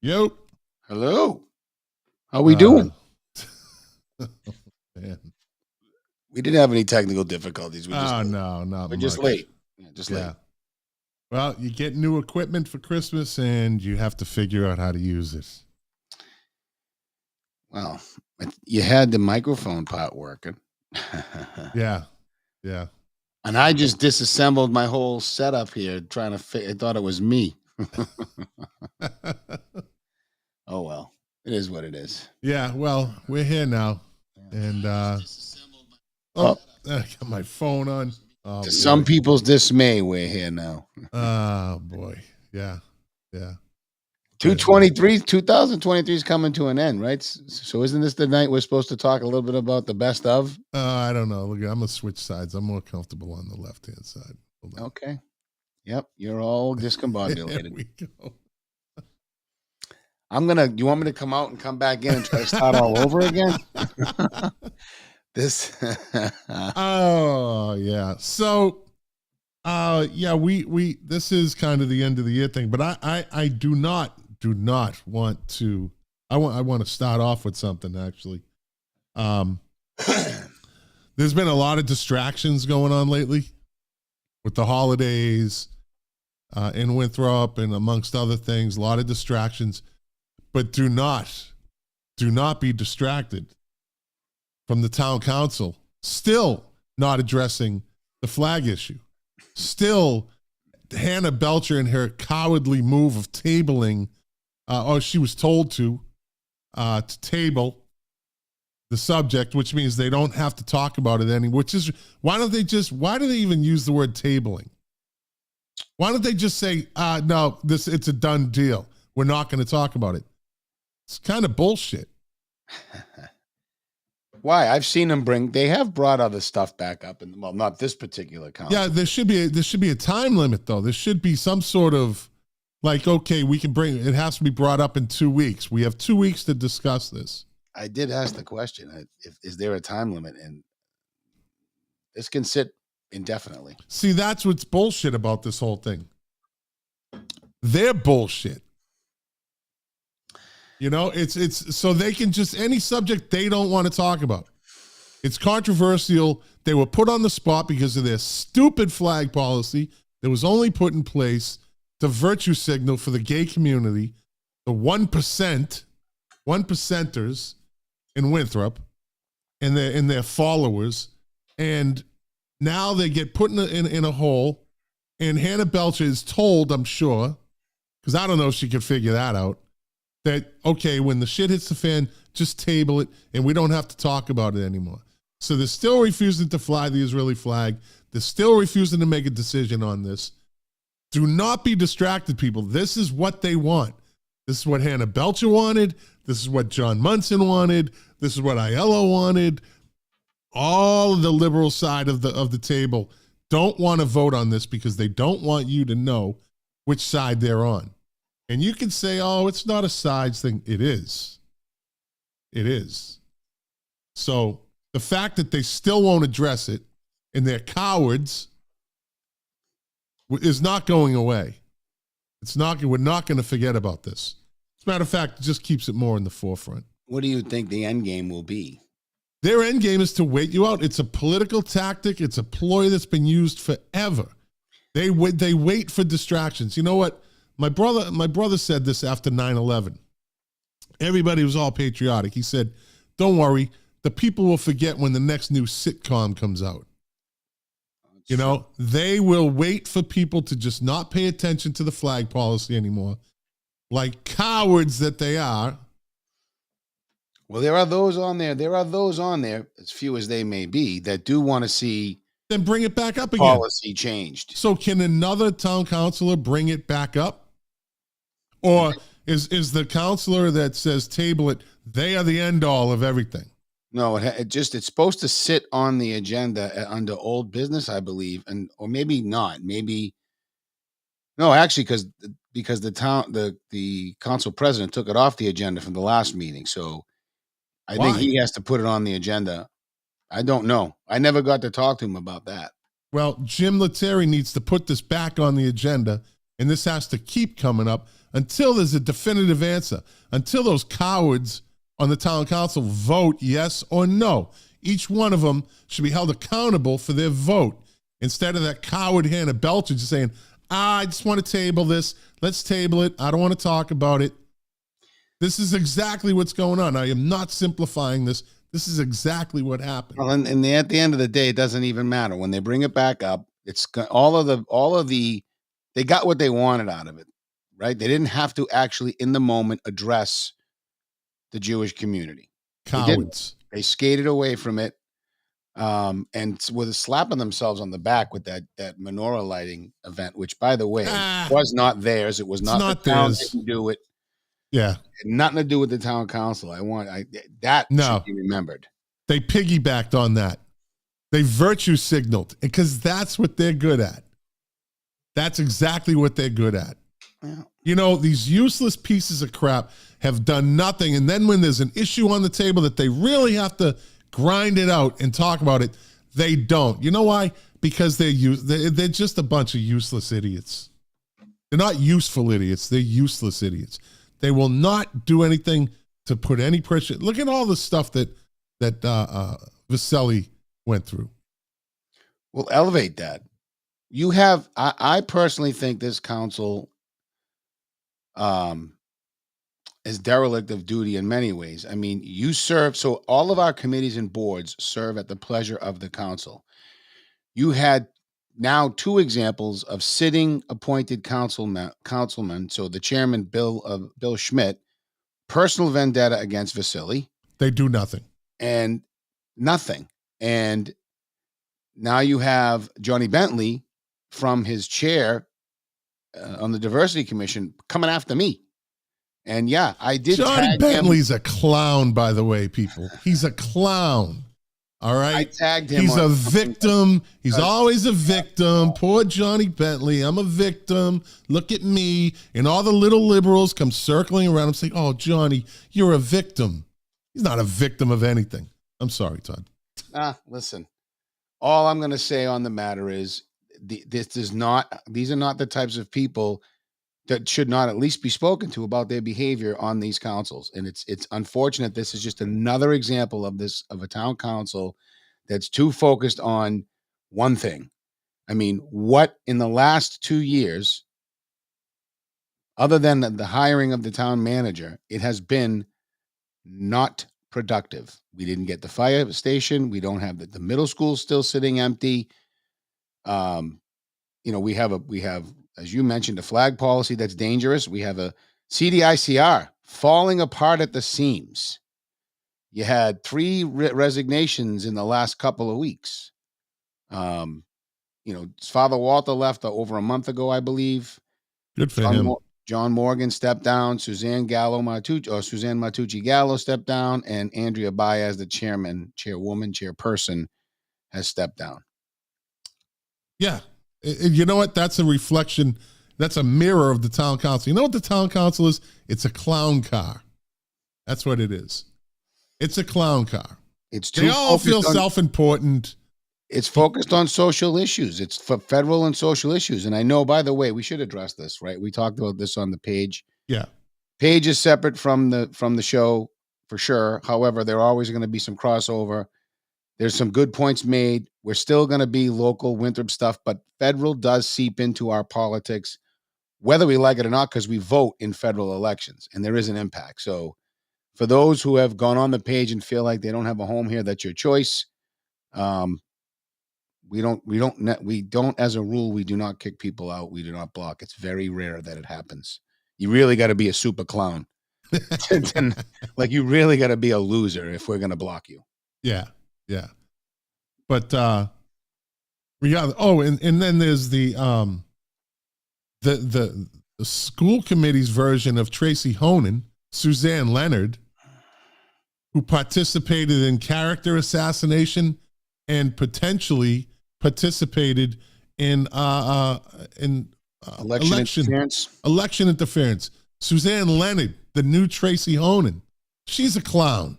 Yo. Hello. How we doing? Man. We didn't have any technical difficulties. No, not We're much. just late. Yeah, just late. Well, you get new equipment for Christmas, and you have to figure out how to use it. Well, you had the microphone part working. Yeah. And I just disassembled my whole setup here, trying to. I thought it was me. Oh well, it is what it is. Yeah. Well, we're here now, and I got my phone on. Oh, to some people's dismay, we're here now. Oh boy, yeah. 2023 is coming to an end, right? So isn't this the night we're supposed to talk a little bit about the best of? I don't know. Look, I'm gonna switch sides. I'm more comfortable on the left-hand side. Okay. Yep, you're all discombobulated. There we go. You want me to come out and come back in and try to start all over again? Oh yeah. So we this is kind of the end of the year thing, but I do not want to. I want to start off with something actually. There's been a lot of distractions going on lately with the holidays in Winthrop and amongst other things, a lot of distractions. But do not be distracted from the town council still not addressing the flag issue. Still, Hannah Belcher and her cowardly move of tabling, she was told to table the subject, which means they don't have to talk about it anymore. Why do they even use the word tabling? Why don't they just say, no, it's a done deal. We're not going to talk about it. It's kind of bullshit. Why? I've seen them they have brought other stuff back up, and well, not this particular council. Yeah, there should be a time limit though. There should be some sort of okay, we can it has to be brought up in 2 weeks. We have 2 weeks to discuss this. I did ask the question: is there a time limit? And this can sit indefinitely. See, that's what's bullshit about this whole thing. They're bullshit. You know, it's so they can just any subject they don't want to talk about. It's controversial. They were put on the spot because of their stupid flag policy that was only put in place to virtue signal for the gay community, the 1%ers in Winthrop and their followers. And now they get put in a hole. And Hannah Belcher is told, I'm sure, because I don't know if she could figure that out, that, okay, when the shit hits the fan, just table it, and we don't have to talk about it anymore. So they're still refusing to fly the Israeli flag. They're still refusing to make a decision on this. Do not be distracted, people. This is what they want. This is what Hannah Belcher wanted. This is what John Munson wanted. This is what Aiello wanted. All of the liberal side of the table don't want to vote on this because they don't want you to know which side they're on. And you can say, oh, it's not a sides thing. It is. It is. So the fact that they still won't address it and they're cowards is not going away. We're not going to forget about this. As a matter of fact, it just keeps it more in the forefront. What do you think the end game will be? Their end game is to wait you out. It's a political tactic. It's a ploy that's been used forever. They wait for distractions. You know what? My brother said this after 9/11. Everybody was all patriotic. He said, don't worry, the people will forget when the next new sitcom comes out. You know, they will wait for people to just not pay attention to the flag policy anymore. Like cowards that they are. Well, there are those on there, as few as they may be, that do want to see then bring it back up again. Policy changed. So can another town councilor bring it back up? Or is the counselor that says table it, they are the end all of everything? No, it's supposed to sit on the agenda under old business, I believe, or maybe not. Maybe no, actually, because the council president took it off the agenda from the last meeting, so I think he has to put it on the agenda. I don't know. I never got to talk to him about that. Well, Jim Lettieri needs to put this back on the agenda And this has to keep coming up until there's a definitive answer, until those cowards on the town council vote yes or no. Each one of them should be held accountable for their vote, instead of that coward Hannah Belcher just saying, I just want to table this. Let's table it. I don't want to talk about it. This is exactly what's going on. I am not simplifying this. This is exactly what happened. Well, and at the end of the day, it doesn't even matter. When they bring it back up, it's all of the, they got what they wanted out of it, right? They didn't have to actually, in the moment, address the Jewish community. Cowards. They skated away from it, and with slapping themselves on the back with that menorah lighting event, which, by the way, was not theirs. It was not the town didn't do it. Yeah, it had nothing to do with the town council. That should be remembered. They piggybacked on that. They virtue signaled, because that's what they're good at. That's exactly what they're good at. Yeah. You know, these useless pieces of crap have done nothing. And then when there's an issue on the table that they really have to grind it out and talk about it, they don't. You know why? Because they're just a bunch of useless idiots. They're not useful idiots. They're useless idiots. They will not do anything to put any pressure. Look at all the stuff that Vasselli went through. Well, elevate that. You have, I personally think this council is derelict of duty in many ways. I mean, you serve, so all of our committees and boards serve at the pleasure of the council. You had now 2 examples of sitting appointed councilmen. So the chairman, Bill Schmidt, personal vendetta against Vasselli. They do nothing. And nothing. And now you have Johnny Bentley from his chair on the diversity commission coming after me. And yeah, I did. Johnny Bentley's a clown, by the way, people. He's a clown. All right. I tagged him. He's a victim. He's always a victim. Poor Johnny Bentley. I'm a victim. Look at me. And all the little liberals come circling around him saying, oh, Johnny, you're a victim. He's not a victim of anything. I'm sorry, Todd. Listen, all I'm going to say on the matter is these are not the types of people that should not at least be spoken to about their behavior on these councils. And it's unfortunate. This is just another example of a town council that's too focused on one thing. I mean, what in the last 2 years, other than the hiring of the town manager, it has been not productive. We didn't get the fire station. We don't have the middle school still sitting empty. We have, as you mentioned, a flag policy that's dangerous. We have a CDICR falling apart at the seams. You had 3 resignations in the last couple of weeks. Father Walter left over a month ago, I believe. Good for him. John Morgan stepped down. Suzanne Matucci Gallo stepped down, and Andrea Baez, the chairperson, has stepped down. Yeah. You know what? That's a reflection. That's a mirror of the town council. You know what the town council is? It's a clown car. That's what it is. It's a clown car. They all feel self-important. It's focused on social issues. It's for federal and social issues. And I know, by the way, we should address this, right? We talked about this on the page. Yeah. Page is separate from the show for sure. However, there are always going to be some crossover. There's some good points made. We're still going to be local Winthrop stuff, but federal does seep into our politics, whether we like it or not, because we vote in federal elections and there is an impact. So for those who have gone on the page and feel like they don't have a home here, that's your choice. We don't, as a rule, we do not kick people out. We do not block. It's very rare that it happens. You really got to be a super clown. Like, you really got to be a loser if we're going to block you. Yeah. Yeah. But, and then there's the school committee's version of Tracy Honan, Suzanne Leonard, who participated in character assassination and potentially participated in election interference. Suzanne Leonard, the new Tracy Honan, she's a clown.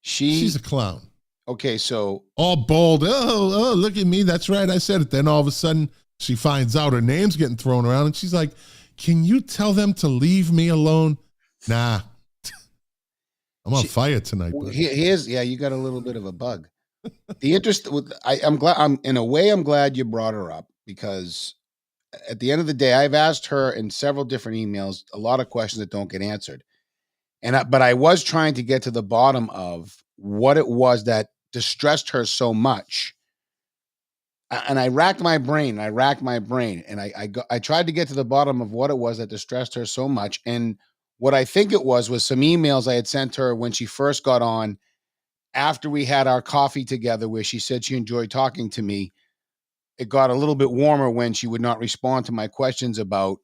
She's a clown. Okay, so all bold. Oh, look at me. That's right. I said it. Then all of a sudden, she finds out her name's getting thrown around, and she's like, "Can you tell them to leave me alone?" Nah, I'm on fire tonight. Well, you got a little bit of a bug. The interest with I'm glad I'm glad you brought her up, because at the end of the day, I've asked her in several different emails a lot of questions that don't get answered. But I was trying to get to the bottom of what it was that distressed her so much. And I racked my brain, and I tried to get to the bottom of what it was that distressed her so much. And what I think it was some emails I had sent her when she first got on, after we had our coffee together, where she said she enjoyed talking to me. It got a little bit warmer when she would not respond to my questions about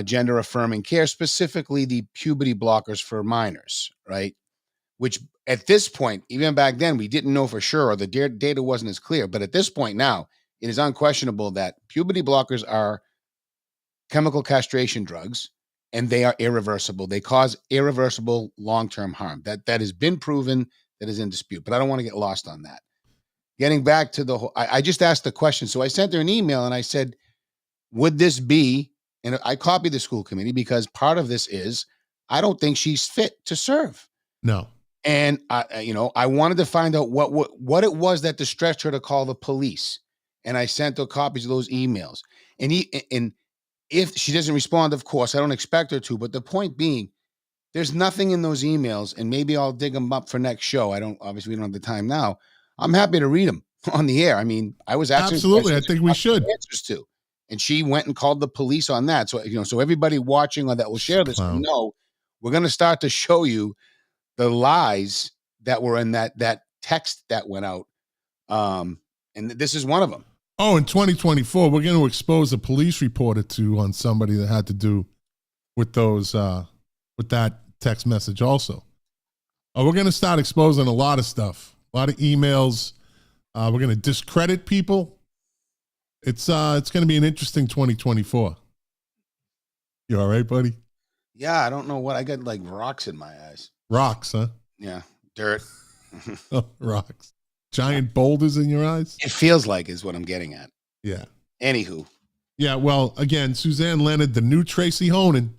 gender affirming care, specifically the puberty blockers for minors, right? Which at this point, even back then, we didn't know for sure, or the data wasn't as clear. But at this point now, it is unquestionable that puberty blockers are chemical castration drugs, and they are irreversible. They cause irreversible long-term harm. That has been proven, that is in dispute. But I don't want to get lost on that. Getting back to the whole, I just asked the question. So I sent her an email and I said, would this be, and I copied the school committee, because part of this is, I don't think she's fit to serve. No. And I wanted to find out what it was that distressed her to call the police. And I sent her copies of those emails. And if she doesn't respond, of course, I don't expect her to. But the point being, there's nothing in those emails, and maybe I'll dig them up for next show. Obviously we don't have the time now. I'm happy to read them on the air. I mean, I was asking absolutely. I think we should answers to, and she went and called the police on that. So so everybody watching or that will share this, we're going to start to show you the lies that were in that text that went out, and this is one of them. Oh, in 2024, we're going to expose a police report or two on somebody that had to do with those with that text message. Also, we're going to start exposing a lot of stuff. A lot of emails. We're going to discredit people. It's going to be an interesting 2024. You all right, buddy? Yeah, I don't know what I got, like rocks in my eyes. Rocks, huh? Yeah, dirt. Oh, rocks. Giant boulders in your eyes? It feels like is what I'm getting at. Yeah. Anywho. Yeah, well, again, Suzanne Leonard, the new Tracy Honan.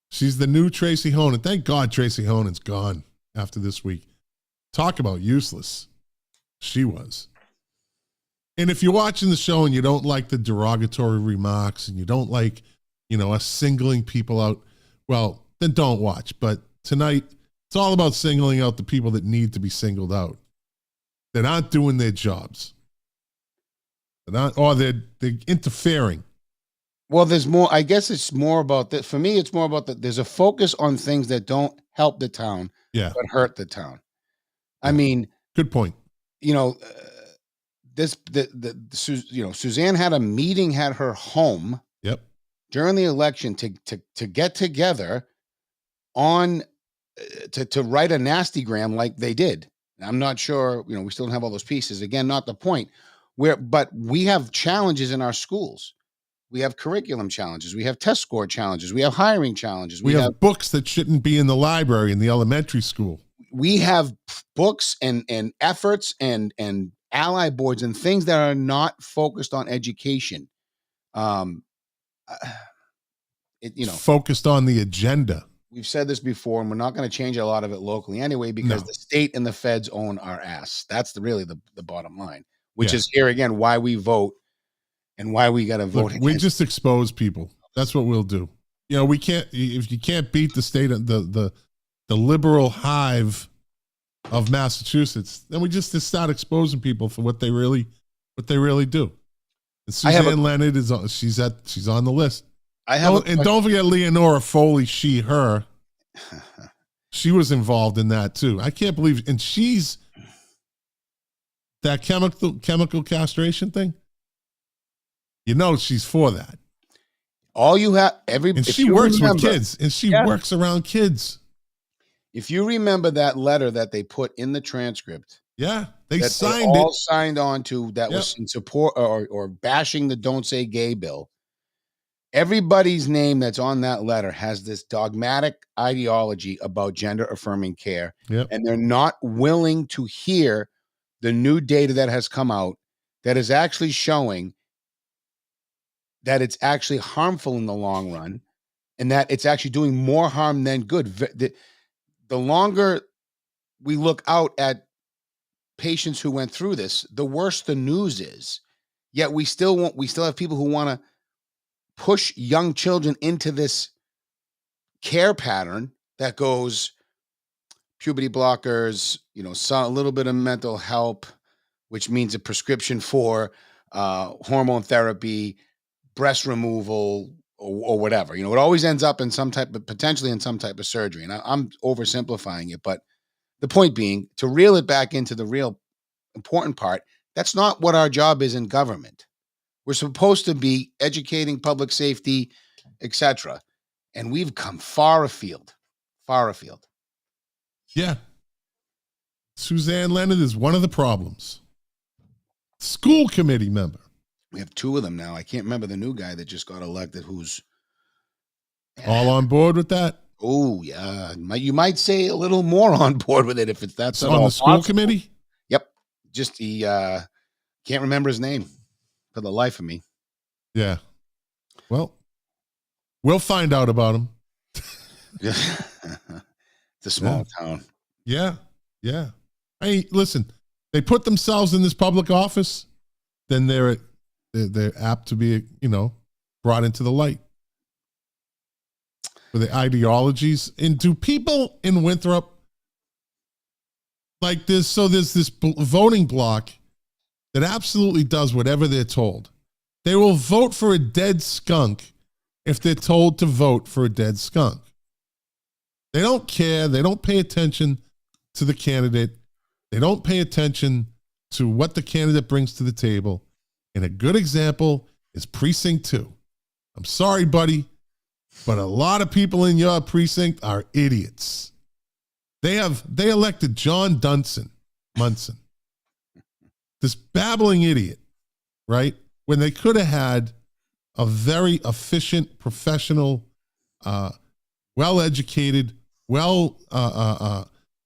She's the new Tracy Honan. Thank God Tracy Honan's gone after this week. Talk about useless. She was. And if you're watching the show and you don't like the derogatory remarks and you don't like, us singling people out, well, then don't watch. But tonight, it's all about singling out the people that need to be singled out, that aren't doing their jobs, or they're interfering. Well, there's more. I guess it's more about that. For me, it's more about that. There's a focus on things that don't help the town, but hurt the town. I mean, good point. Suzanne had a meeting at her home. Yep. During the election to get together on to write a nastygram like they did. I'm not sure. We still don't have all those pieces. Again, not the point. But we have challenges in our schools. We have curriculum challenges. We have test score challenges. We have hiring challenges. We have books that shouldn't be in the library in the elementary school. We have books and efforts and ally boards and things that are not focused on education. Focused on the agenda. We've said this before, and we're not going to change a lot of it locally anyway, because the state and the feds own our ass. That's really the bottom line, which is here again why we vote and why we got to vote. Look, we just expose people. That's what we'll do. We can't, if you can't beat the state, the liberal hive of Massachusetts, then we just start exposing people for what they really do. And Suzanne Leonard she's on the list. Don't forget Leonora Foley, she, her. She was involved in that too. I can't believe, and she's that chemical castration thing. She's for that. All you have, and she works with kids, and she works around kids. If you remember that letter that they put in the transcript, they signed it. Signed on to that was in support or bashing the Don't Say Gay bill. Everybody's name that's on that letter has this dogmatic ideology about gender affirming care, and they're not willing to hear the new data that has come out that is actually showing that it's actually harmful in the long run, and that it's actually doing more harm than good. The longer we look out at patients who went through this, the worse the news is. Yet we still have people who want to push young children into this care pattern that goes puberty blockers, a little bit of mental help, which means a prescription for hormone therapy, breast removal, or whatever. It always ends up in potentially in some type of surgery. And I'm oversimplifying it, but the point being, to reel it back into the real important part, that's not what our job is in government. We're supposed to be educating public safety, etc. And we've come far afield. Yeah. Suzanne Leonard is one of the problems. School committee member. We have two of them now. I can't remember the new guy that just got elected who's all on board with that. Oh, yeah. You might say a little more on board with it if that's on the school committee? Yep. Just he can't remember his name for the life of me. Yeah. Well, we'll find out about him. It's a small town. Yeah. Yeah. Hey, listen, they put themselves in this public office, then they're apt to be, brought into the light for the ideologies. And do people in Winthrop like this? So there's this voting bloc that absolutely does whatever they're told. They will vote for a dead skunk if they're told to vote for a dead skunk. They don't care. They don't pay attention to the candidate. They don't pay attention to what the candidate brings to the table. And a good example is Precinct 2. I'm sorry, buddy, but a lot of people in your precinct are idiots. They elected John Munson, this babbling idiot, right? When they could have had a very efficient, professional, well-educated, well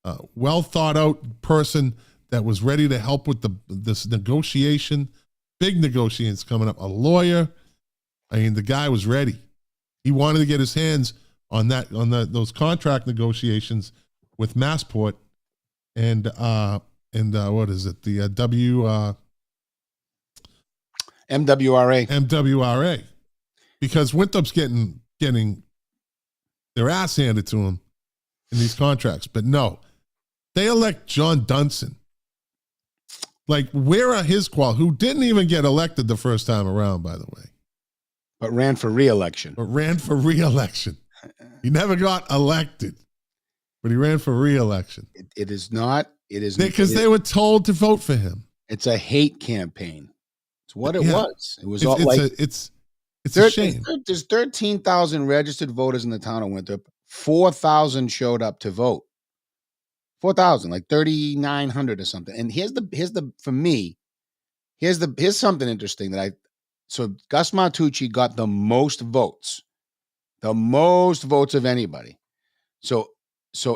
thought out person that was ready to help with this negotiation, big negotiations coming up, a lawyer. I mean, the guy was ready. He wanted to get his hands on those contract negotiations with Massport and what is it? The MWRA, because Winthrop's getting their ass handed to him in these contracts. But no, they elect John Dunson. Like, where are his qualities? Who didn't even get elected the first time around, by the way. But ran for re-election. He never got elected, but he ran for re-election. It is not. It is because they were told to vote for him. It's a hate campaign. It's what it was. It was it's a shame. There's 13,000 registered voters in the town of Winthrop. 4,000 showed up to vote. 4,000, like 3,900 or something. And here's something interesting so Gus Martucci got the most votes of anybody. So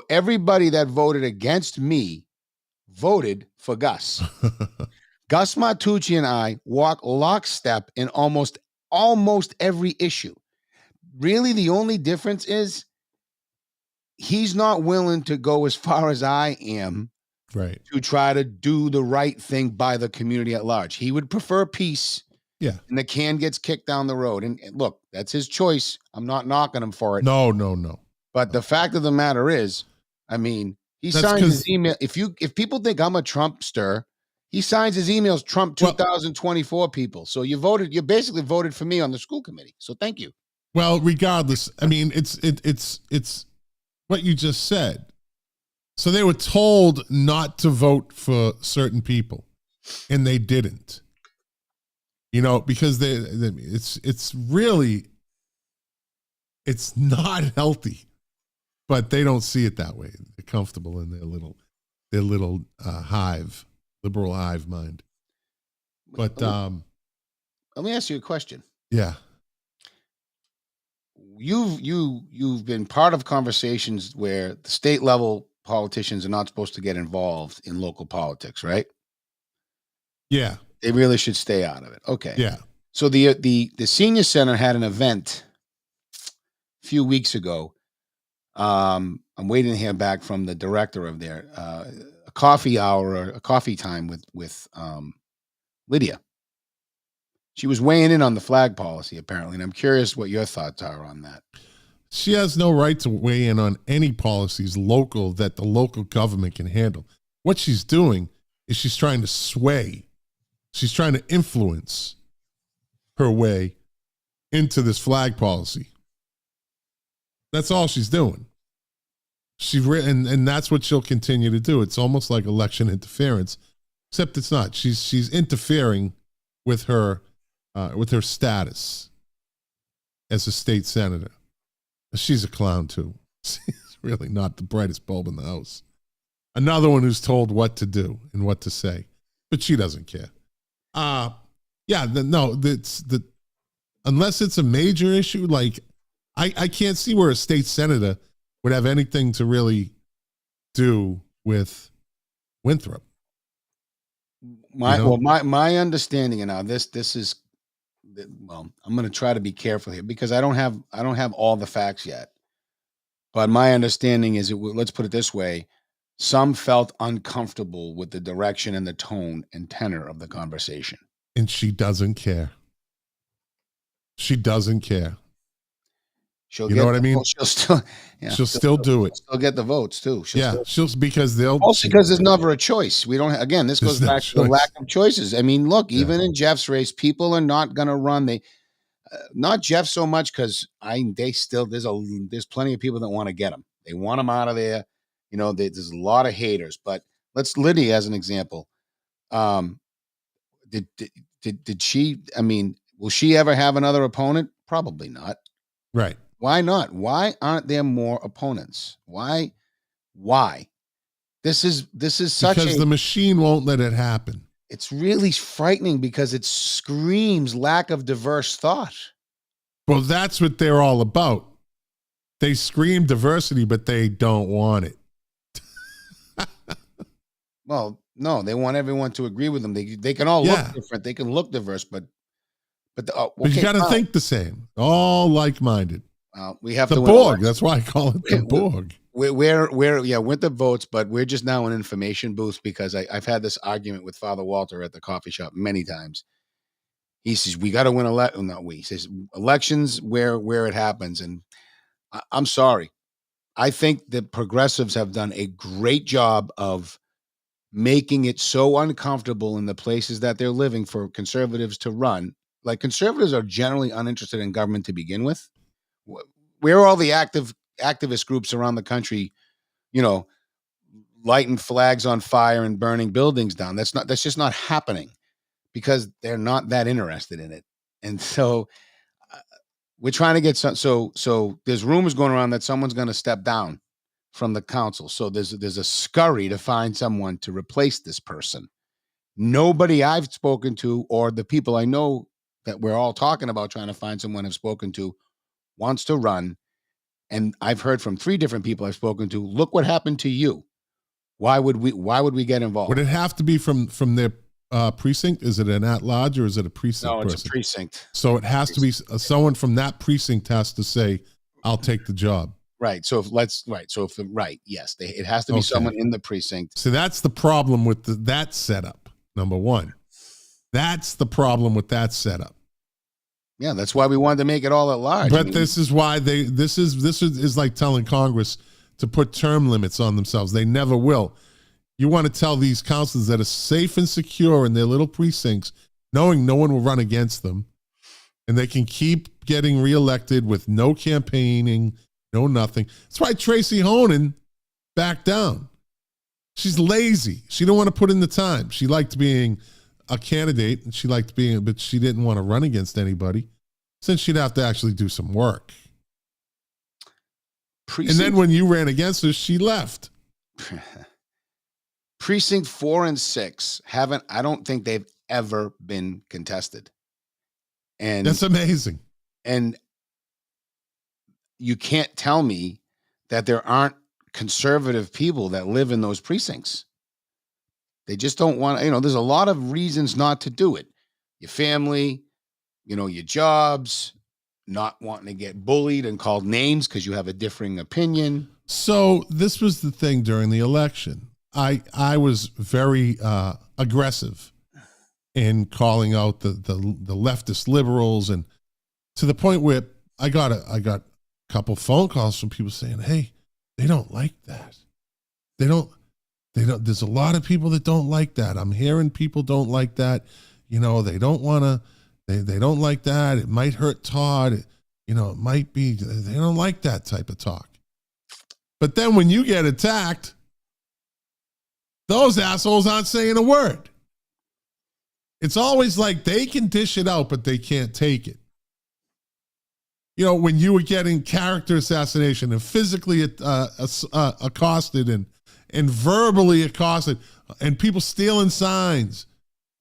everybody that voted against me voted for Gus. Gus Martucci and I walk lockstep in almost every issue. Really, the only difference is he's not willing to go as far as I am, right, to try to do the right thing by the community at large. He would prefer peace. Yeah. And the can gets kicked down the road. And look, that's his choice. I'm not knocking him for it. No. But the fact of the matter is, I mean, he signs his email. If people think I'm a Trumpster, he signs his emails Trump 2024 people. So you basically voted for me on the school committee. So thank you. Well, regardless, I mean, it's what you just said. So they were told not to vote for certain people, and they didn't. Because it's not healthy, but they don't see it that way. They're comfortable in their little hive, liberal hive mind. But let me ask you a question. Yeah. You've been part of conversations where the state level politicians are not supposed to get involved in local politics, right? Yeah. They really should stay out of it. Okay. Yeah. So the senior center had an event a few weeks ago. I'm waiting to hear back from the director of their a coffee hour or a coffee time with Lydia. She was weighing in on the flag policy apparently, and I'm curious what your thoughts are on that. She has no right to weigh in on any policies local that the local government can handle. What she's doing is she's trying to sway. She's trying to influence her way into this flag policy. That's all she's doing. And that's what she'll continue to do. It's almost like election interference, except it's not. She's interfering with her status as a state senator. She's a clown too. She's really not the brightest bulb in the house. Another one who's told what to do and what to say, but she doesn't care. Unless it's a major issue, like I can't see where a state senator would have anything to really do with Winthrop. My understanding, and now this is, well, I'm going to try to be careful here because I don't have all the facts yet. But my understanding is, let's put it this way: some felt uncomfortable with the direction and the tone and tenor of the conversation, and she doesn't care. She doesn't care. She'll you know what I mean? She'll still, she'll still do it. She'll get the votes too. Because they'll. Also, because there's never a choice. We don't. Again, this goes back to the lack of choices. I mean, look, even in Jeff's race, people are not going to run. Not Jeff so much because there's plenty of people that want to get him. They want him out of there. You know, there's a lot of haters. But Lydia as an example. Did she? I mean, will she ever have another opponent? Probably not. Right. Why not? Why aren't there more opponents? Why? This is such because the machine won't let it happen. It's really frightening because it screams lack of diverse thought. Well, that's what they're all about. They scream diversity, but they don't want it. Well, no, they want everyone to agree with them. They can all look different. They can look diverse, but you got to think the same. All like-minded. We have the Borg. That's why I call it the Borg. We're Winthrop votes, but we're just now an information booth because I've had this argument with Father Walter at the coffee shop many times. He says we got to win he says elections where it happens, and I'm sorry. I think the progressives have done a great job of making it so uncomfortable in the places that they're living for conservatives to run. Like, conservatives are generally uninterested in government to begin with. Where are all the activist groups around the country, lighting flags on fire and burning buildings down? That's just not happening because they're not that interested in it. And so we're trying to get so there's rumors going around that someone's going to step down from the council. So there's a scurry to find someone to replace this person. Nobody I've spoken to or the people I know that we're all talking about trying to find someone I've spoken to wants to run. And I've heard from 3 different people I've spoken to, look what happened to you. Why would we get involved? Would it have to be from their precinct? Is it an at-large or is it a precinct person? No, it's a precinct. So it has to be someone from that precinct has to say, I'll take the job. Right. So yes, it has to be someone in the precinct. So that's the problem with that setup. Number one, that's the problem with that setup. Yeah, that's why we wanted to make it all at large. But this is why this is like telling Congress to put term limits on themselves. They never will. You want to tell these councilors that are safe and secure in their little precincts, knowing no one will run against them, and they can keep getting reelected with no campaigning, no nothing. That's why Tracy Honan backed down. She's lazy. She don't want to put in the time. She liked being a candidate, and but she didn't want to run against anybody, since she'd have to actually do some work. And then when you ran against her, she left. Precinct 4 and 6 I don't think they've ever been contested. And that's amazing. And you can't tell me that there aren't conservative people that live in those precincts. They just don't want, there's a lot of reasons not to do it. Your family, your jobs, not wanting to get bullied and called names because you have a differing opinion. So this was the thing during the election. I was very aggressive in calling out the leftist liberals, and to the point where I got a couple phone calls from people saying, "Hey, they don't like that. They don't. There's a lot of people that don't like that. I'm hearing people don't like that. They don't want to. They don't like that. It might hurt Todd. It might be. They don't like that type of talk." But then when you get attacked, those assholes aren't saying a word. It's always like they can dish it out, but they can't take it. When you were getting character assassination and physically accosted and verbally accosted and people stealing signs.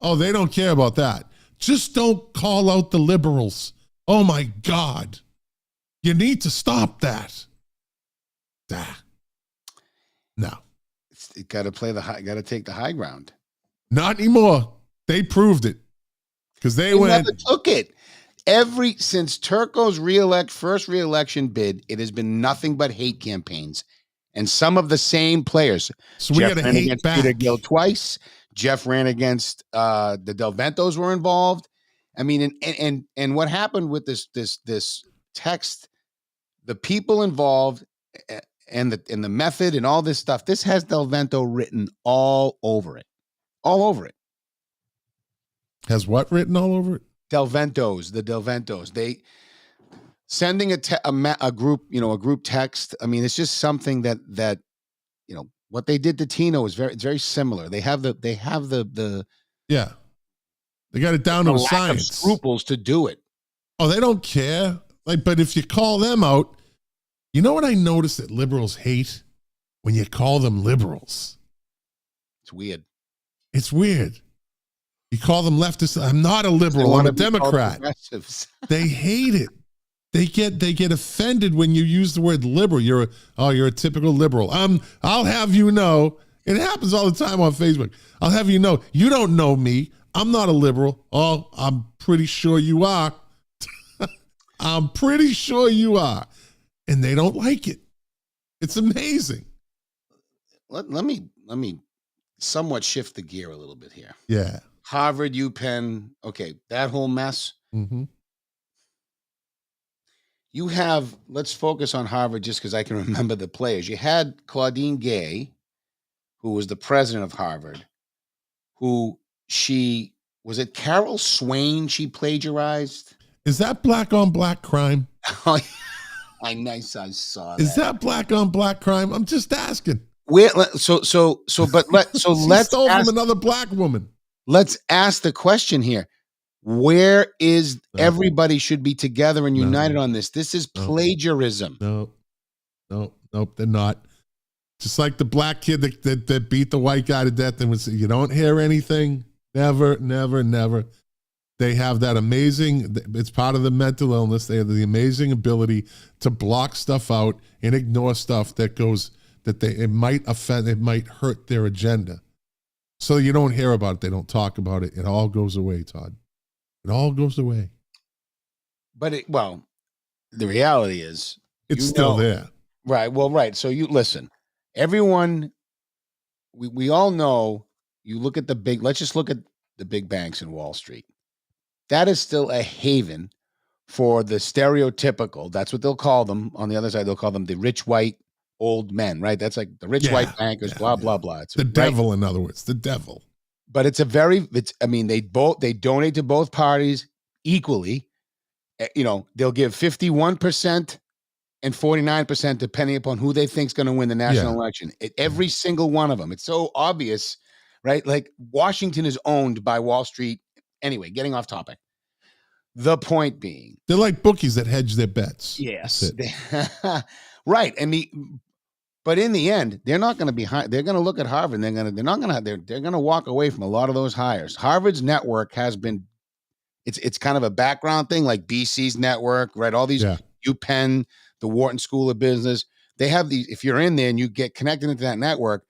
Oh, they don't care about that. Just don't call out the liberals. Oh my God. You need to stop that. No. You got to take the high ground. Not anymore. They proved it. Because they went. Never took it. Since Turco's first re-election bid, it has been nothing but hate campaigns. And some of the same players. So we got to hate back. Peter Gill twice. Jeff ran against the Del Ventos were involved. I mean, and what happened with this text, the people involved and the method and all this stuff, this has Del Vento written all over it. All over it. Has what written all over it? The Del Ventos. They sending a group text. I mean, it's just something that what they did to Tino is very similar. They have the yeah. They got it down to a science. Of scruples to do it. Oh, they don't care. But if you call them out, you know what I noticed that liberals hate? When you call them liberals. It's weird. It's weird. You call them leftists. I'm not a liberal. I'm a Democrat. They hate it. They get offended when you use the word liberal. You're a typical liberal. I'll have you know, it happens all the time on Facebook. I'll have you know, you don't know me. I'm not a liberal. Oh, I'm pretty sure you are. I'm pretty sure you are. And they don't like it. It's amazing. Let me somewhat shift the gear a little bit here. Yeah. Harvard, UPenn, okay, that whole mess. Mm-hmm. Let's focus on Harvard just because I can remember the players. You had Claudine Gay, who was the president of Harvard, was it Carol Swain she plagiarized? Is that black on black crime? I saw that. Is that black on black crime? I'm just asking. Let's stole from another black woman. Let's ask the question here. Where is everybody should be together and united on this? This is plagiarism. Nope, they're not. Just like the black kid that beat the white guy to death and would say, you don't hear anything. Never. They have that amazing, it's part of the mental illness. They have the amazing ability to block stuff out and ignore stuff it might offend, it might hurt their agenda. So you don't hear about it. They don't talk about it. It all goes away, Todd. It all goes away. But the reality is it's still there. Right. Well, right. So you listen, everyone, we all know, you look at let's just look at the big banks in Wall Street. That is still a haven for the stereotypical, that's what they'll call them. On the other side, they'll call them the rich white old men, right? That's like the rich white bankers, blah, blah, blah. It's the devil, in other words, the devil. But they donate to both parties equally. They'll give 51% and 49% depending upon who they think is going to win the national election. Every single one of them. It's so obvious, right? Like Washington is owned by Wall Street. Anyway, getting off topic. The point being, they're like bookies that hedge their bets. Yes. Right. But in the end, they're not going to be they're going to look at Harvard and they're going to walk away from a lot of those hires. Harvard's network has been, it's kind of a background thing, like BC's network, right? All these UPenn, the Wharton School of Business, they have these, if you're in there and you get connected into that network,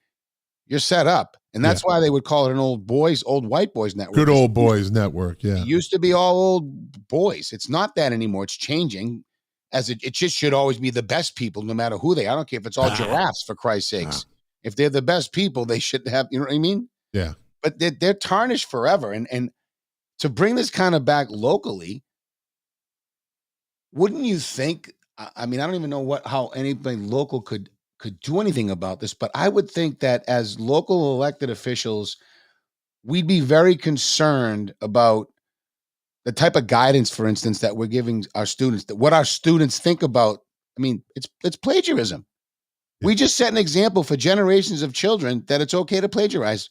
you're set up. And that's why they would call it an old white boys network. Good old boys network. Yeah. It used to be all old boys. It's not that anymore. It's changing. As it just should always be the best people, no matter who they are. I don't care if it's all giraffes, for Christ's sakes. If they're the best people, they should have, you know what I mean? Yeah. But they're tarnished forever. And to bring this kind of back locally, wouldn't you think, I mean, I don't even know how anybody local could do anything about this, but I would think that as local elected officials, we'd be very concerned about the type of guidance, for instance, that we're giving our students, that what our students think about. I mean, it's plagiarism. Yeah. We just set an example for generations of children that it's okay to plagiarize.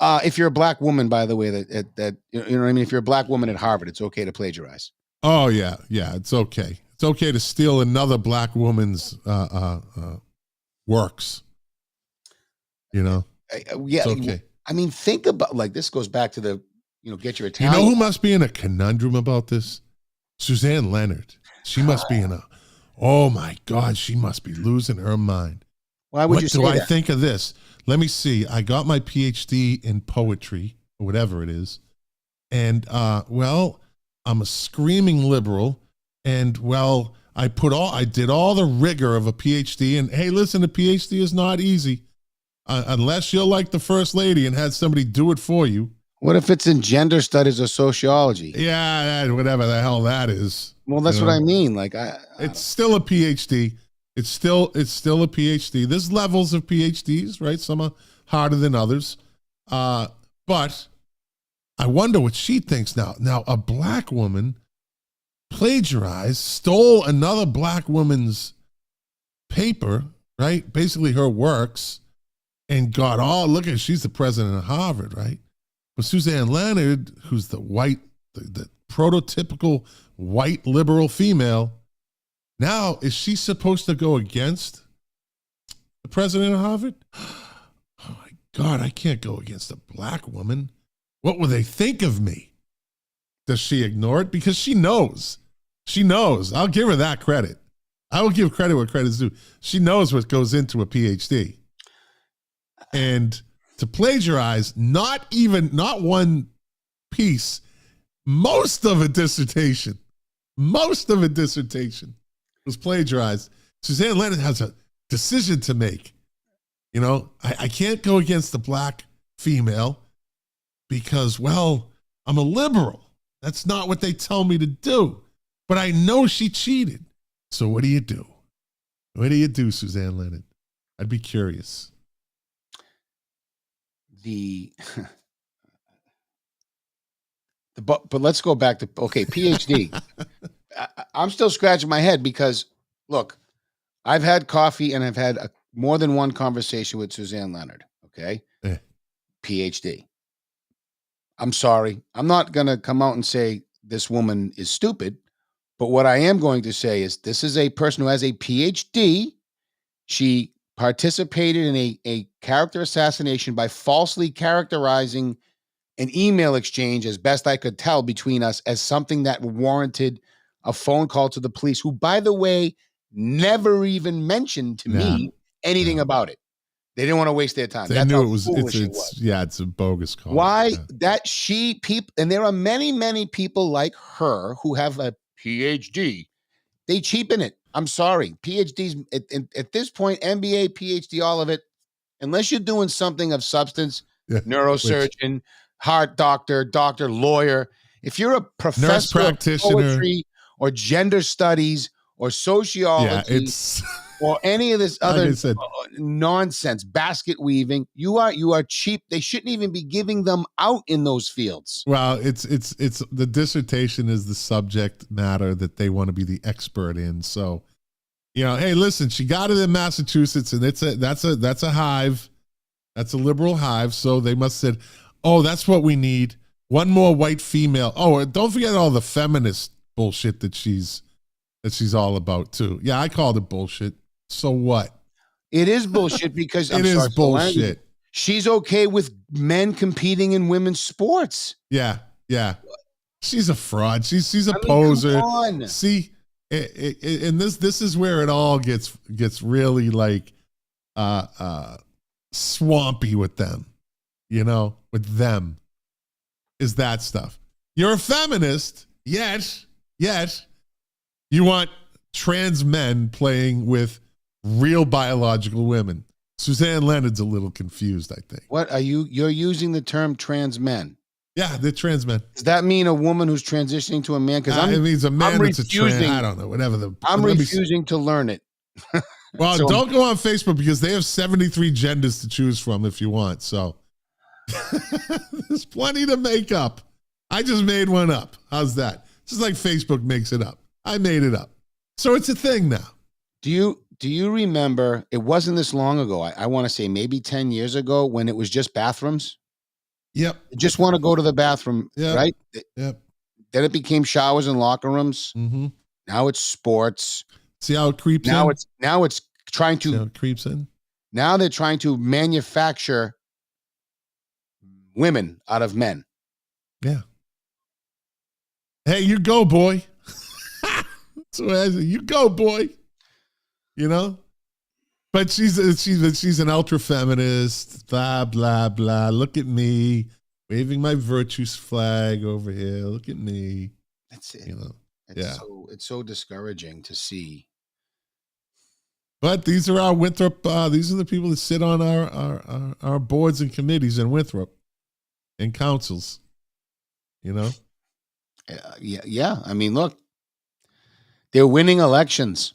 If you're a black woman, by the way, that you know what I mean? If you're a black woman at Harvard, it's okay to plagiarize. Oh, yeah. Yeah, it's okay. It's okay to steal another black woman's works. You know? Yeah. It's okay. I mean, think about, like, this goes back to the, get your Italian. You know who must be in a conundrum about this? Suzanne Leonard. She must be in oh my God, she must be losing her mind. Why would you say that? What do I think of this? Let me see. I got my PhD in poetry, or whatever it is. And, well, I'm a screaming liberal. And, well, I did all the rigor of a PhD. And, hey, listen, a PhD is not easy. Unless you're like the first lady and had somebody do it for you. What if it's in gender studies or sociology? Yeah, whatever the hell that is. Well, that's what I mean. Like, it's still a PhD. It's still a PhD. There's levels of PhDs, right? Some are harder than others. But I wonder what she thinks now. Now, a black woman plagiarized, stole another black woman's paper, right? Basically her works, and got look at, she's the president of Harvard, right? But Suzanne Leonard, who's the prototypical white liberal female, now is she supposed to go against the president of Harvard? Oh my God, I can't go against a black woman. What will they think of me? Does she ignore it? Because she knows. She knows. I'll give her that credit. I will give credit where credit's due. She knows what goes into a PhD. And to plagiarize, not one piece, most of a dissertation was plagiarized. Suzanne Leonard has a decision to make. You know, I can't go against the black female because, well, I'm a liberal. That's not what they tell me to do. But I know she cheated. So what do you do? What do you do, Suzanne Leonard? I'd be curious. But let's go back to, PhD. I'm still scratching my head because, look, I've had coffee and I've had more than one conversation with Suzanne Leonard, okay? PhD. I'm sorry. I'm not going to come out and say this woman is stupid, but what I am going to say is this is a person who has a PhD. She participated in a character assassination by falsely characterizing an email exchange, as best I could tell, between us as something that warranted a phone call to the police, who, by the way, never even mentioned to me anything about it. They didn't want to waste their time. They knew it was. It's a bogus call. Why and there are many, many people like her who have a PhD. They cheapen it. I'm sorry. PhDs at this point, MBA, PhD, all of it, unless you're doing something of substance, neurosurgeon, heart doctor, lawyer. If you're a professor of poetry or gender studies or sociology or any of this other nonsense, basket weaving, you are cheap. They shouldn't even be giving them out in those fields. Well, it's the dissertation is the subject matter that they want to be the expert in. So, hey, listen, she got it in Massachusetts, and that's a hive. That's a liberal hive. So they must have said, oh, that's what we need. One more white female. Oh, and don't forget all the feminist bullshit that she's all about too. Yeah, I called it bullshit. So what? It is bullshit because it is bullshit. She's okay with men competing in women's sports. Yeah. She's a fraud. She's a poser. Come on. See, and this is where it all gets really like swampy with them, with them is that stuff. You're a feminist, yet you want trans men playing with real biological women. Suzanne Leonard's a little confused, I think. What are you're using the term trans men? Yeah, they're trans men. Does that mean a woman who's transitioning to a man? Because it means a man that's a trans. I don't know, whatever. I'm refusing to learn it. Well, so, don't go on Facebook because they have 73 genders to choose from if you want. So there's plenty to make up. I just made one up. How's that? Just like Facebook makes it up. I made it up. So it's a thing now. Do you remember, it wasn't this long ago, I want to say maybe 10 years ago, when it was just bathrooms? Yep. You just want to go to the bathroom, right? Yep. Then it became showers and locker rooms. Mm-hmm. Now it's sports. See how it creeps in? Now it's trying to. See how it creeps in? Now they're trying to manufacture women out of men. Yeah. Hey, you go, boy. So I said, you go, boy. But she's an ultra feminist. Blah blah blah. Look at me waving my virtues flag over here. Look at me. That's it. It's so discouraging to see. But these are our Winthrop. These are the people that sit on our boards and committees in Winthrop and councils. Yeah. I mean, look, they're winning elections.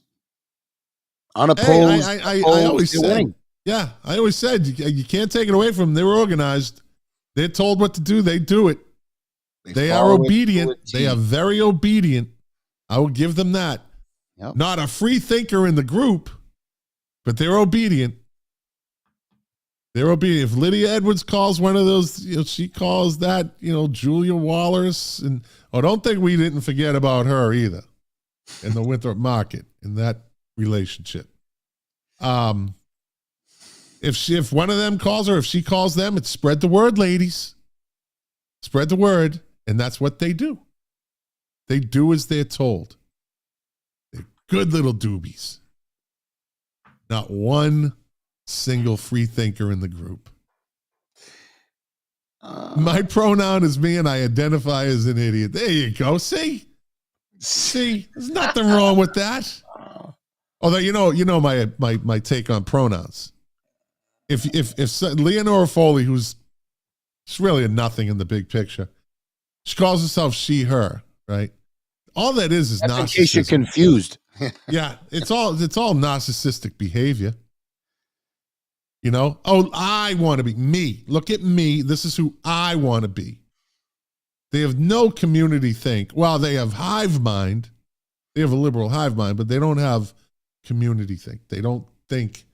Unopposed. I always said, winning. Yeah, I always said you can't take it away from them. They were organized. They're told what to do. They do it. They are obedient. They are very obedient. I will give them that. Yep. Not a free thinker in the group, but they're obedient. They're obedient. If Lydia Edwards calls one of those, she calls that, Julia Wallace. And don't think we didn't forget about her either in the Winthrop market in that relationship. If one of them calls her, if she calls them, it's spread the word, ladies. Spread the word. And that's what they do. They do as they're told. They're good little doobies. Not one single free thinker in the group. My pronoun is me and I identify as an idiot. There you go. See, there's nothing wrong with that. Although my take on pronouns. If Leonora Foley, who's really a nothing in the big picture, she calls herself she, her, right? All that is narcissism. In case you're confused. Yeah, it's all narcissistic behavior. I want to be me. Look at me. This is who I want to be. They have no community think. Well, they have hive mind. They have a liberal hive mind, but they don't have community think. They don't think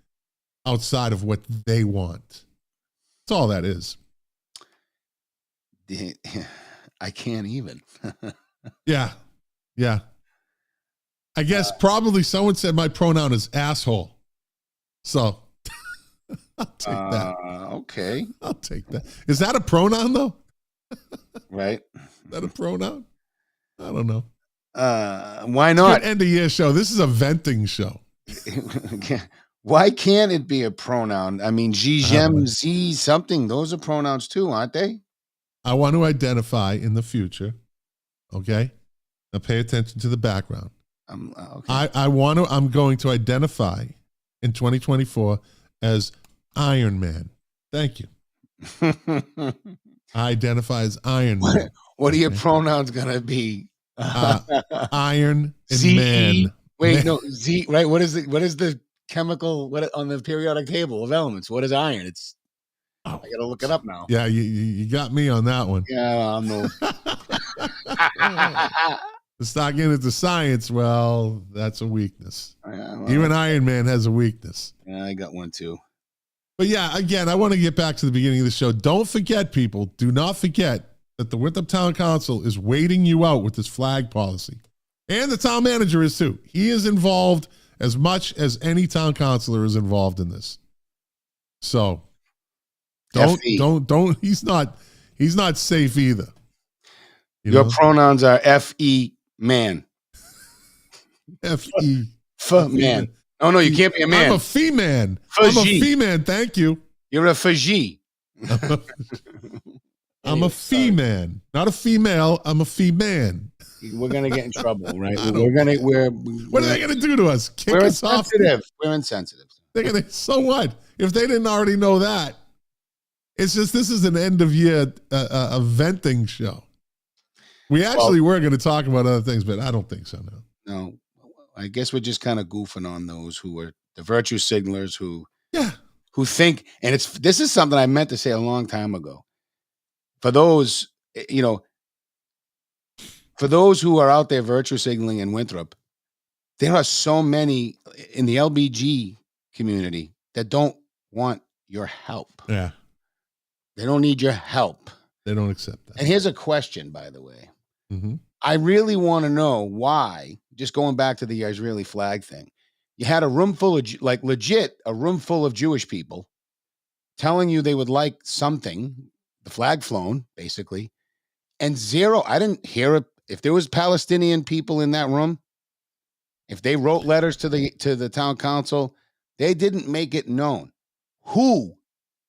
outside of what they want. That's all that is. I can't even. Yeah. I guess probably someone said my pronoun is asshole. So I'll take that. Okay. I'll take that. Is that a pronoun though? Right. Is that a pronoun? I don't know. Why not? End of year show. This is a venting show. Why can't it be a pronoun? I mean, Gem, Z, something. Those are pronouns too, aren't they? I want to identify in the future. Okay. Now pay attention to the background. Okay. I'm going to identify in 2024 as Iron Man. Thank you. I identify as Iron Man. What are your pronouns going to be? Iron and Z-E? man. Wait, man. no, Z, right? What is the chemical, on the periodic table of elements? What is iron? I got to look it up now. Yeah, you got me on that one. Yeah, I'm no. Let's not get into science. Well, that's a weakness. Even Iron Man has a weakness. Yeah, I got one too. But yeah, again, I want to get back to the beginning of the show. Don't forget, people, do not forget that the Winthrop Town Council is waiting you out with this flag policy. And the town manager is too. He is involved as much as any town councilor is involved in this. So don't, he's not safe either. Your pronouns are F-E man. F-E. Man. Oh no, you can't be a man. I'm a fee-man. I'm a fee-man, thank you. You're a Fiji. I'm a fee-man, not a female. I'm a fee-man. We're gonna get in trouble, right? What are they gonna do to us? Kick us off? We're insensitive. They're gonna. So what? If they didn't already know that, it's just this is an end of year venting show. We actually were going to talk about other things, but I don't think so. No, I guess we're just kind of goofing on those who are the virtue signalers who think, and this is something I meant to say a long time ago. For those, for those who are out there virtue signaling in Winthrop, there are so many in the LBG community that don't want your help. Yeah. They don't need your help. They don't accept that. And here's a question, by the way. Mm-hmm. I really want to know why, just going back to the Israeli flag thing, you had a room full of, a room full of Jewish people telling you they would like something, the flag flown, basically, and zero. I didn't hear it. If there was Palestinian people in that room, if they wrote letters to the town council, they didn't make it known. Who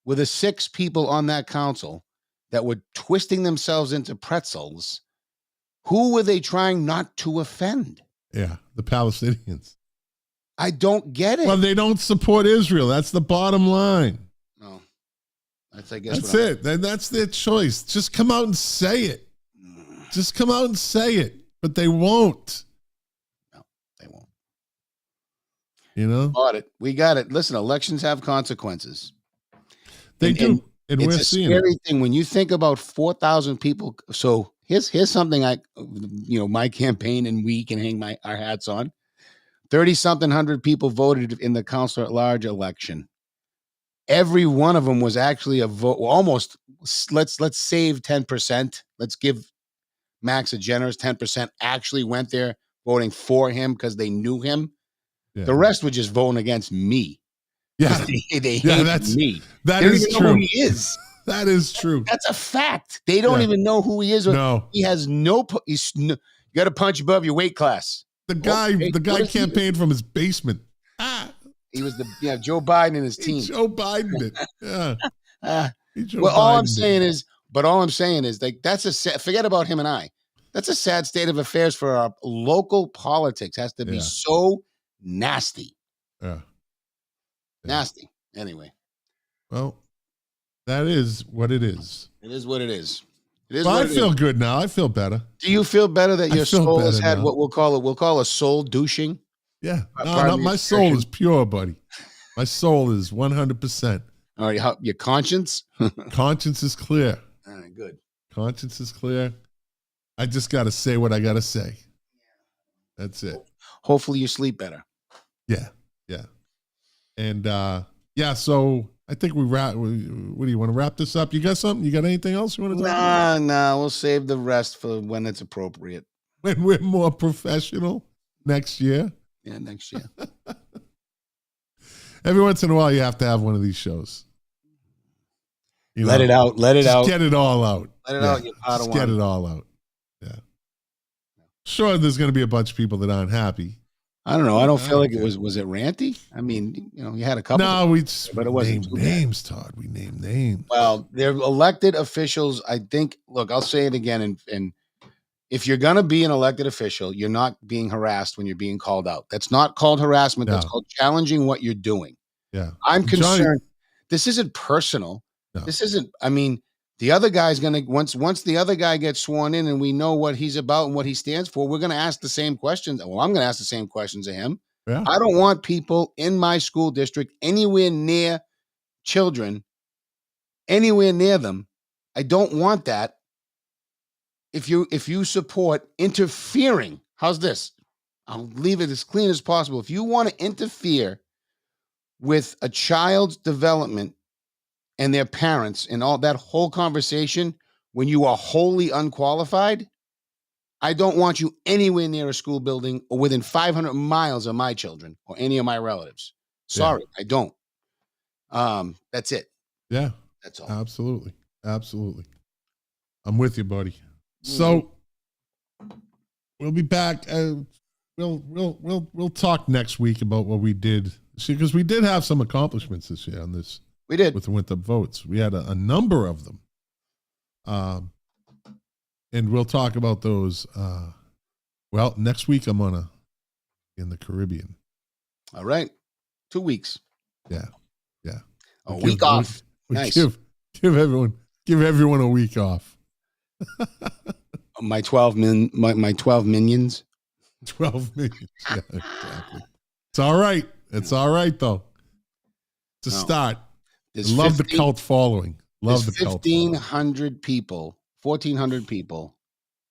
were the 6 people on that council that were twisting themselves into pretzels? Who were they trying not to offend? Yeah, the Palestinians. I don't get it. Well, they don't support Israel. That's the bottom line. No, I guess that's it. Then that's their choice. Just come out and say it. Just come out and say it. But they won't. No, they won't. You know? Got it. We got it. Listen, elections have consequences. They do. And we're seeing it. It's a scary thing when you think about 4,000 people. So here's something my campaign and we can hang our hats on. 30-something hundred people voted in the council at large election. Every one of them was actually a vote. Well, almost. Let's save 10%. Let's give Max a generous 10%. Actually went there voting for him because they knew him. Yeah. The rest were just voting against me. Yeah, they hate me. That is true. Know who he is. That is true. That's a fact. They don't even know who he is. Or no, he has no. You got to punch above your weight class. The guy campaigned from his basement. He was Joe Biden and his team. Joe Biden it. Yeah. All I'm saying is like forget about him and I. That's a sad state of affairs for our local politics. Has to be so nasty. Yeah. Nasty. Anyway. Well, that is what it is. It is what it is. I feel good now. I feel better. Do you feel better that your soul has had now. What we'll call a soul douching? Yeah. No, my soul is pure, buddy. My soul is 100%. All right. Your conscience? Conscience is clear. All right, good. Conscience is clear. I just got to say what I got to say. That's it. Hopefully you sleep better. Yeah. Yeah. And so I think we wrap. What do you want to wrap this up? You got something? You got anything else you want to talk about? Nah. We'll save the rest for when it's appropriate. When we're more professional next year. Yeah, next year. Every once in a while, you have to have one of these shows. Let it out. Get it all out. Let it out. You just get it all out. Yeah. Sure, there's going to be a bunch of people that aren't happy. I don't know. I don't feel like it was it ranty? I mean, you had a couple. No, but it wasn't names, Todd. We named names. Well, they're elected officials. I think, look, I'll say it again. And if you're going to be an elected official, you're not being harassed when you're being called out. That's not called harassment. No. That's called challenging what you're doing. Yeah. I'm concerned. This isn't personal. No. This isn't, the other guy's going to, once the other guy gets sworn in and we know what he's about and what he stands for, we're going to ask the same questions. Well, I'm going to ask the same questions of him. Yeah. I don't want people in my school district anywhere near children, anywhere near them. I don't want that. If you support interfering, how's this? I'll leave it as clean as possible. If you want to interfere with a child's development and their parents and all that whole conversation when you are wholly unqualified, I don't want you anywhere near a school building or within 500 miles of my children or any of my relatives. Sorry, I don't. That's it. Yeah. That's all. Absolutely. Absolutely. I'm with you, buddy. So we'll be back. We'll talk next week about what we did. See, because we did have some accomplishments this year on this. We did. With the Winthrop votes. We had a number of them. And we'll talk about those. Well, next week I'm in the Caribbean. All right. 2 weeks. Yeah. A week off. Nice. Give everyone a week off. My 12 minions. 12 minions. Yeah, exactly. It's all right. It's all right though. It's a start. Love the cult following. Love the cult. 1,500 people, 1,400 people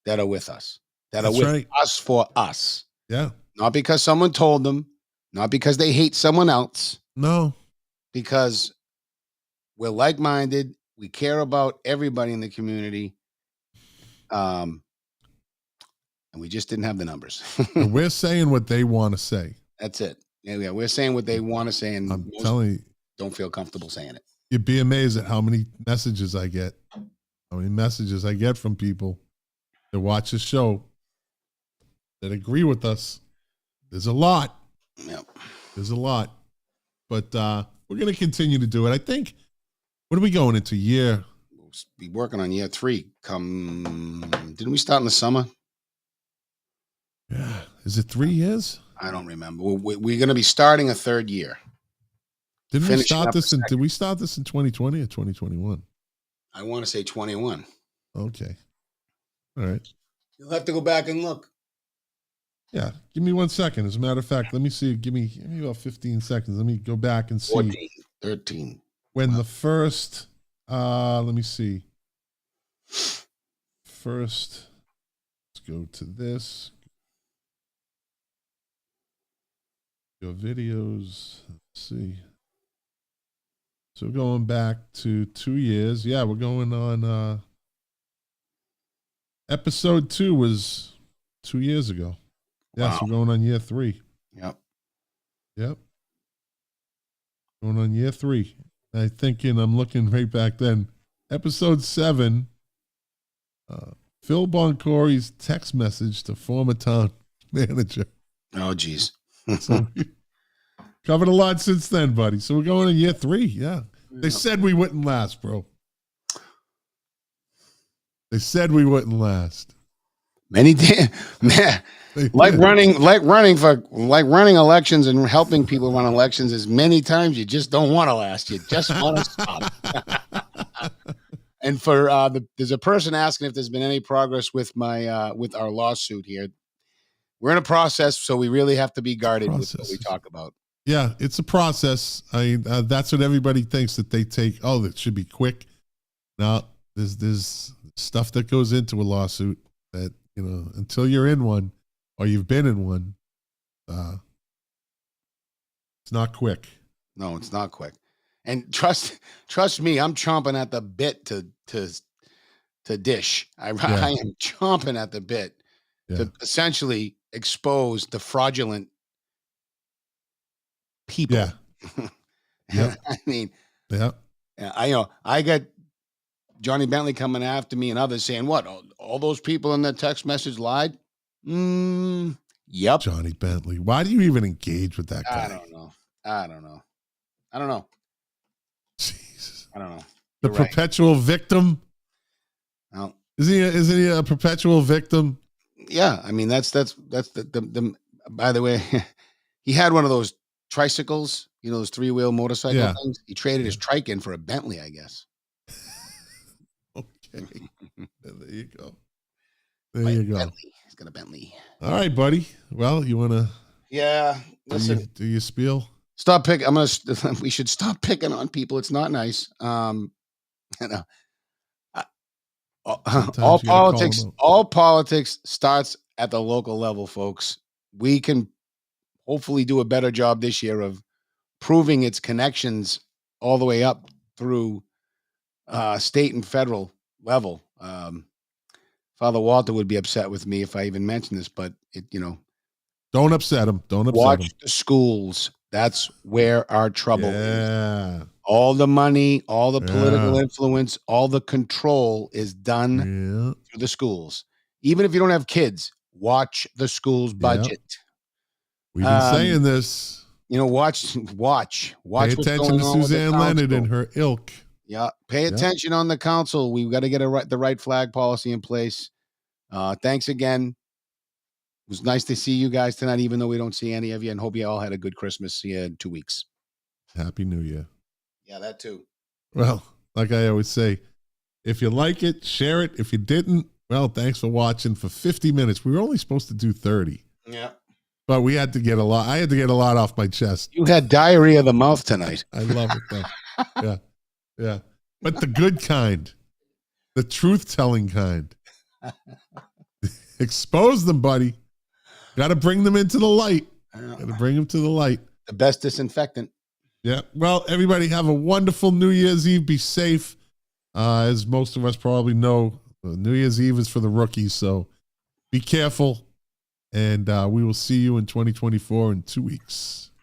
that are with us. That are with us for us. Yeah. Not because someone told them, not because they hate someone else. No. Because we're like-minded. We care about everybody in the community. And we just didn't have the numbers. We're saying what they want to say. That's it. Yeah, we're saying what they want to say, and I'm telling you, don't feel comfortable saying it. You'd be amazed at how many messages I get. How many messages I get from people that watch the show that agree with us. There's a lot. Yep. There's a lot. But we're going to continue to do it. I think, what are we going into? We'll be working on year 3. Didn't we start in the summer? Yeah. Is it 3 years? I don't remember. We're going to be starting a 3rd year. Did we start this in 2020 or 2021? I want to say 21. Okay. All right. You'll have to go back and look. Yeah. Give me 1 second. As a matter of fact, let me see. Give me about 15 seconds. Let me go back and see. 14, 13. When the first, let me see. First, let's go to this. Your videos. Let's see. So we're going back to 2 years. Yeah, we're going on. Episode 2 was 2 years ago. Yes, wow. We're going on year 3. Yep. Going on year 3. I'm looking right back then. Episode 7. Phil Boncori's text message to former town manager. Oh, geez. So covered a lot since then, buddy. So we're going in year 3. Yeah. They said we wouldn't last, bro. They said we wouldn't last. Man, running elections and helping people run elections as many times you just don't want to last. You just want to stop. And for there's a person asking if there's been any progress with with our lawsuit here. We're in a process, so we really have to be guarded with what we talk about. Yeah, it's a process. That's what everybody thinks, that they take. Oh, that should be quick. Now, there's stuff that goes into a lawsuit that, until you're in one or you've been in one, it's not quick. No, it's not quick. And trust me, I'm chomping at the bit to dish. I am chomping at the bit to essentially expose the fraudulent people. Yeah. Yep. I mean, yeah. I got Johnny Bentley coming after me and others saying, what? All those people in the text message lied? Yep. Johnny Bentley. Why do you even engage with that guy? I don't know. Jesus. I don't know. The perpetual victim? No. Isn't he a perpetual victim? Yeah. I mean, that's the by the way, he had one of those tricycles, those 3-wheel motorcycle things. He traded his trike in for a Bentley, I guess. Okay. There you go. You go. Bentley. He's got a Bentley. All right, buddy. Well, you want to? Yeah. Listen. Do you spiel? Stop picking. We should stop picking on people. It's not nice. All politics starts at the local level, folks. We can hopefully do a better job this year of proving its connections all the way up through state and federal level. Father Walter would be upset with me if I even mentioned this, but don't upset him. Watch the schools. That's where our trouble is. All the money, all the political influence, all the control is done through the schools. Even if you don't have kids, watch the school's budget. We've been saying this. You know, watch Pay what's attention going to on with the Suzanne Leonard and council. her ilk. Yeah, pay attention on the council. We've got to get the right flag policy in place. Thanks again. It was nice to see you guys tonight, even though we don't see any of you, and hope you all had a good Christmas here in 2 weeks. Happy New Year. Yeah, that too. Well, like I always say, if you like it, share it. If you didn't, well, thanks for watching for 50 minutes. We were only supposed to do 30. Yeah. But we had to get a lot. I had to get a lot off my chest. You had diarrhea of the mouth tonight. I love it though. Yeah. Yeah. But the good kind, the truth-telling kind. Expose them, buddy. Got to bring them into the light. Got to bring them to the light. The best disinfectant. Yeah. Well, everybody have a wonderful New Year's Eve. Be safe. As most of us probably know, New Year's Eve is for the rookies. So be careful. And we will see you in 2024 in 2 weeks.